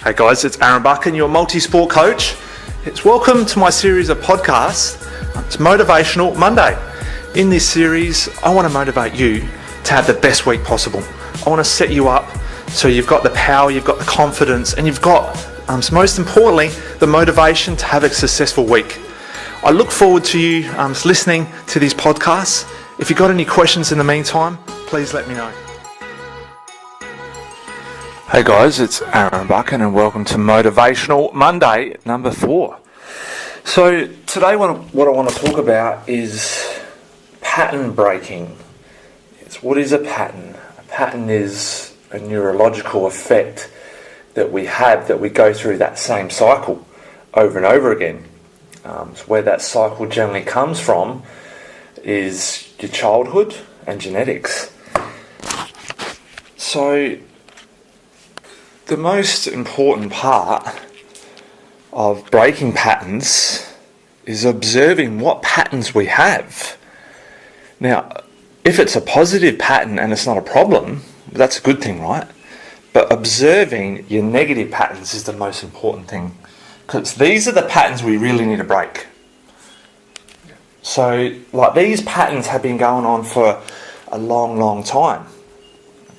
Hey guys, it's Aaron Buchan, your multi-sport coach. Welcome to my series of podcasts. It's Motivational Monday. In this series, I want to motivate you to have the best week possible. I want to set you up so you've got the power, you've got the confidence, and you've got, most importantly, the motivation to have a successful week. I look forward to you listening to these podcasts. If you've got any questions in the meantime, please let me know. Hey guys, it's Aaron Buchan and welcome to Motivational Monday number 4. So today what I want to talk about is pattern breaking. What is a pattern? A pattern is a neurological effect that we have, that we go through that same cycle over and over again. So where that cycle generally comes from is your childhood and genetics. So the most important part of breaking patterns is observing what patterns we have. Now, if it's a positive pattern and it's not a problem, that's a good thing, right? But observing your negative patterns is the most important thing, because these are the patterns we really need to break. So, these patterns have been going on for a long, long time.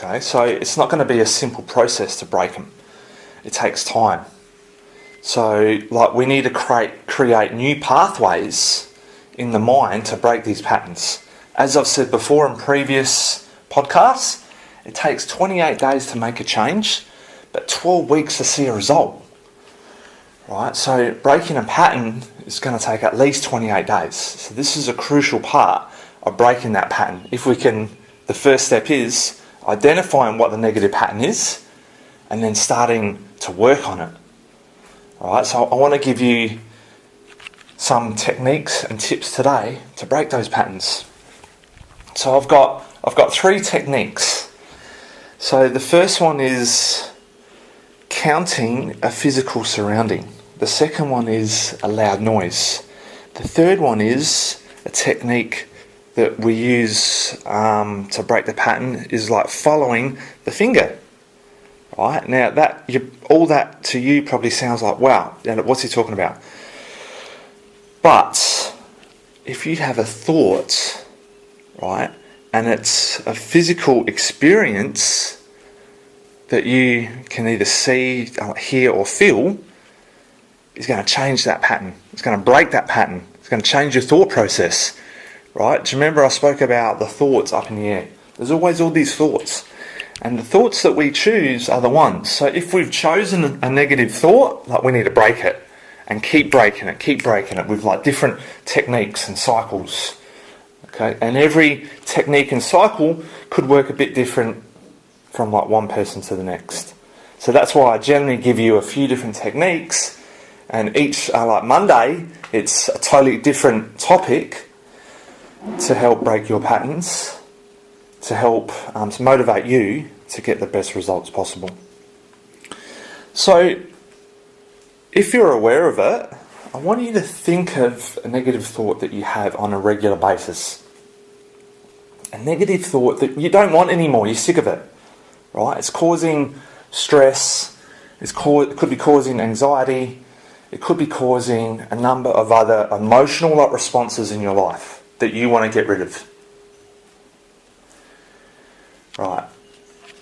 Okay, so it's not going to be a simple process to break them. It takes time. So, we need to create new pathways in the mind to break these patterns. As I've said before in previous podcasts, it takes 28 days to make a change, but 12 weeks to see a result. Right? So, breaking a pattern is going to take at least 28 days. So, this is a crucial part of breaking that pattern. The first step is identifying what the negative pattern is and then starting to work on it. Alright, so I want to give you some techniques and tips today to break those patterns. So I've got 3 techniques. So the first one is counting a physical surrounding. The second one is a loud noise. The third one is a technique that we use to break the pattern is following the finger. Right? Now all that to you probably sounds like, wow, what's he talking about? But if you have a thought, right, and it's a physical experience that you can either see, hear or feel, it's going to change that pattern. It's going to break that pattern. It's going to change your thought process. Right? Do you remember I spoke about the thoughts up in the air? There's always all these thoughts. And the thoughts that we choose are the ones. So if we've chosen a negative thought, we need to break it. And keep breaking it with different techniques and cycles. Okay? And every technique and cycle could work a bit different from one person to the next. So that's why I generally give you a few different techniques. And each, Monday, it's a totally different topic to help break your patterns, to help to motivate you to get the best results possible. So, if you're aware of it, I want you to think of a negative thought that you have on a regular basis. A negative thought that you don't want anymore, you're sick of it. Right? It's causing stress, it could be causing anxiety, it could be causing a number of other emotional responses in your life that you want to get rid of. Right.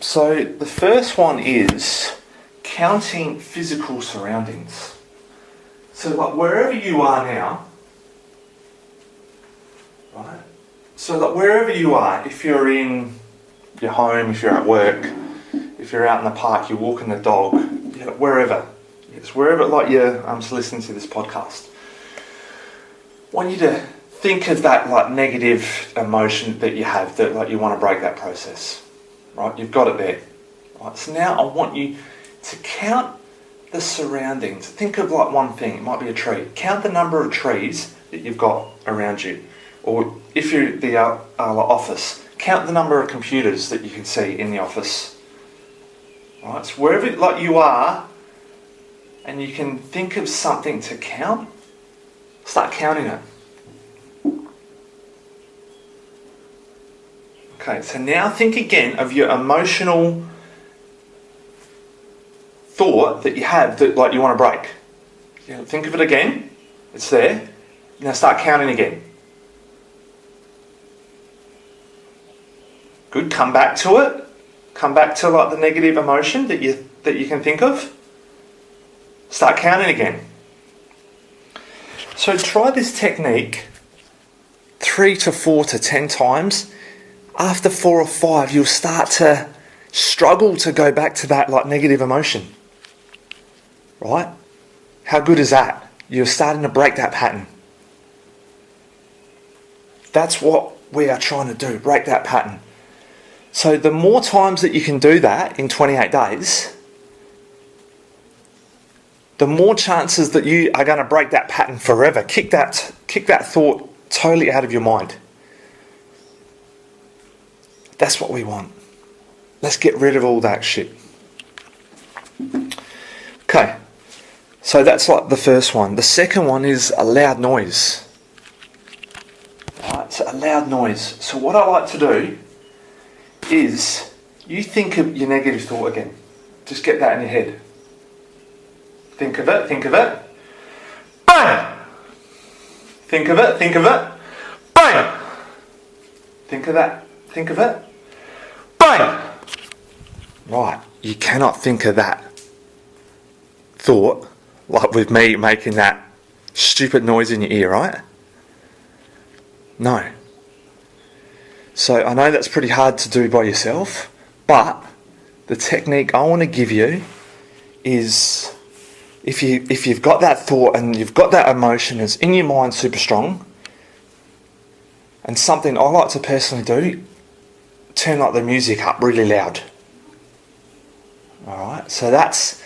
So the first one is counting physical surroundings. So wherever you are now, right? So wherever you are, if you're in your home, if you're at work, if you're out in the park, you're walking the dog, wherever. Yes, wherever you're listening to this podcast. I want you to think of that negative emotion that you have, that you want to break that process. Right? You've got it there. Right? So now I want you to count the surroundings. Think of one thing. It might be a tree. Count the number of trees that you've got around you. Or if you're at the office, count the number of computers that you can see in the office. Right? So wherever you are, and you can think of something to count, start counting it. Okay, so now think again of your emotional thought that you have that like you want to break. You know, think of it again. It's there. Now start counting again. Good. Come back to it. Come back to like the negative emotion that you can think of. Start counting again. So try this technique 3 to 4 to 10 times. After 4 or 5, you'll start to struggle to go back to that like negative emotion. Right? How good is that? You're starting to break that pattern. That's what we are trying to do, break that pattern. So the more times that you can do that in 28 days, the more chances that you are going to break that pattern forever. Kick that thought totally out of your mind. That's what we want. Let's get rid of all that shit. Okay, so that's like the first one. The second one is a loud noise. Alright, so a loud noise. So what I like to do is you think of your negative thought again. Just get that in your head. Think of it. Bang! Think of it. Bang! Think of it. Bang! Right, you cannot think of that thought like with me making that stupid noise in your ear, right? No. So I know that's pretty hard to do by yourself, but the technique I want to give you is if you've got that thought and you've got that emotion that's in your mind super strong, and something I like to personally do, turn like the music up really loud. Alright, so that's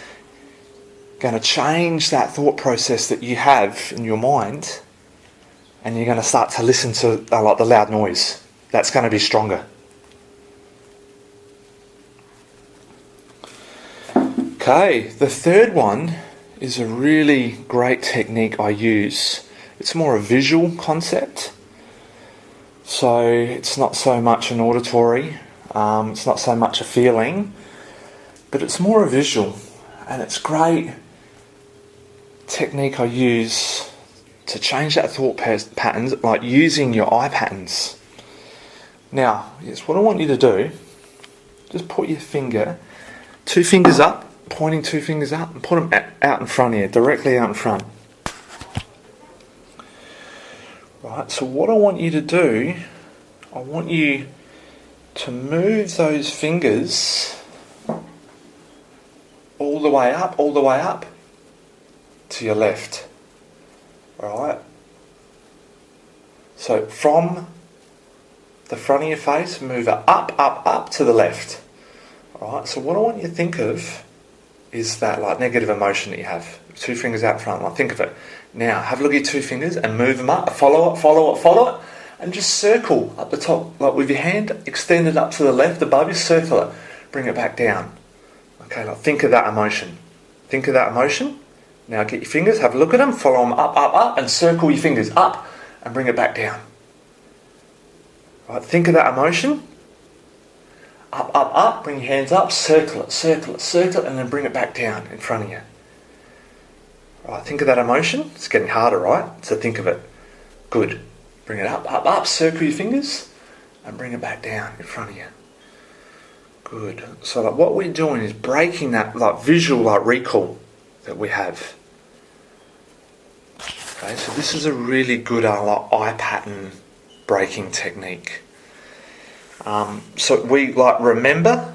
going to change that thought process that you have in your mind, and you're going to start to listen to like the loud noise. That's going to be stronger. Okay, the third one is a really great technique I use. It's more a visual concept. So it's not so much an auditory, it's not so much a feeling, but it's more a visual. And it's great technique I use to change that thought patterns, like using your eye patterns. Now, yes, what I want you to do, just put your finger, 2 fingers up, pointing 2 fingers up, and put them out in front of you, directly out in front. Right, so what I want you to do, I want you to move those fingers all the way up to your left. Alright? So from the front of your face, move it up to the left. Alright, so what I want you to think of is that like negative emotion that you have. 2 fingers out front, like think of it. Now, have a look at your 2 fingers and move them up, follow it, and just circle up the top, like with your hand extended up to the left above you, circle it, bring it back down. Okay, like think of that emotion. Think of that emotion. Now get your fingers, have a look at them, follow them up, and circle your fingers up and bring it back down. Right, think of that emotion. Up, bring your hands up, circle it, and then bring it back down in front of you. Right, think of that emotion. It's getting harder, right? So think of it. Good. Bring it up, circle your fingers, and bring it back down in front of you. Good. So like what we're doing is breaking that like visual like recall that we have. Okay, so this is a really good like eye pattern breaking technique. So we like remember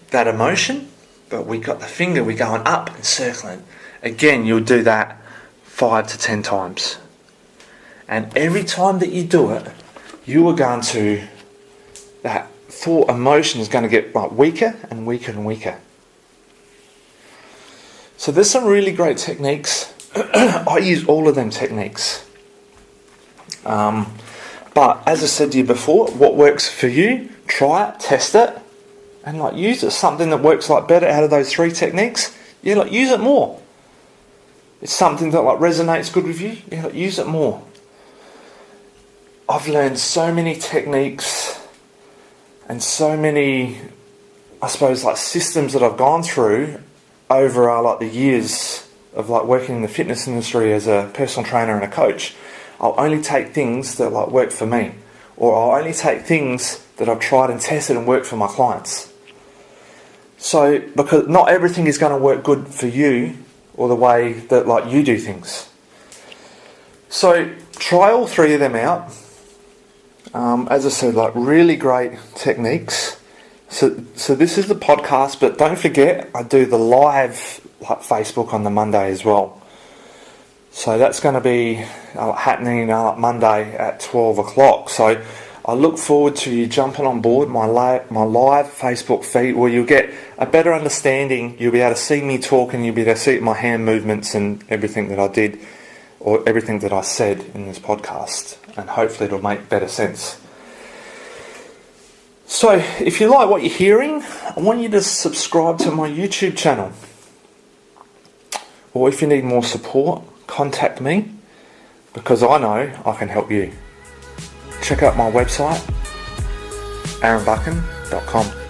that emotion, but we got the finger, we're going up and circling. Again, you'll do that 5 to 10 times. And every time that you do it, you are going to, that thought emotion is going to get like weaker and weaker and weaker. So there's some really great techniques. I use all of them techniques. But as I said to you before, what works for you, try it, test it, and like use it. Something that works like better out of those 3 techniques, yeah, like use it more. It's something that like resonates good with you, yeah, like use it more. I've learned so many techniques and so many, I suppose, like systems that I've gone through over like the years of like working in the fitness industry as a personal trainer and a coach, I'll only take things that like work for me, or I'll only take things that I've tried and tested and worked for my clients. So, because not everything is going to work good for you or the way that like you do things. So try all three of them out. As I said, like really great techniques. So this is the podcast, but don't forget I do the live like Facebook on the Monday as well. So that's going to be happening Monday at 12 o'clock. So I look forward to you jumping on board my live Facebook feed, where you'll get a better understanding. You'll be able to see me talk, and you'll be able to see my hand movements and everything that I did, or everything that I said in this podcast, and hopefully it'll make better sense. So if you like what you're hearing, I want you to subscribe to my YouTube channel. Or if you need more support, contact me, because I know I can help you. Check out my website, aaronbuchan.com.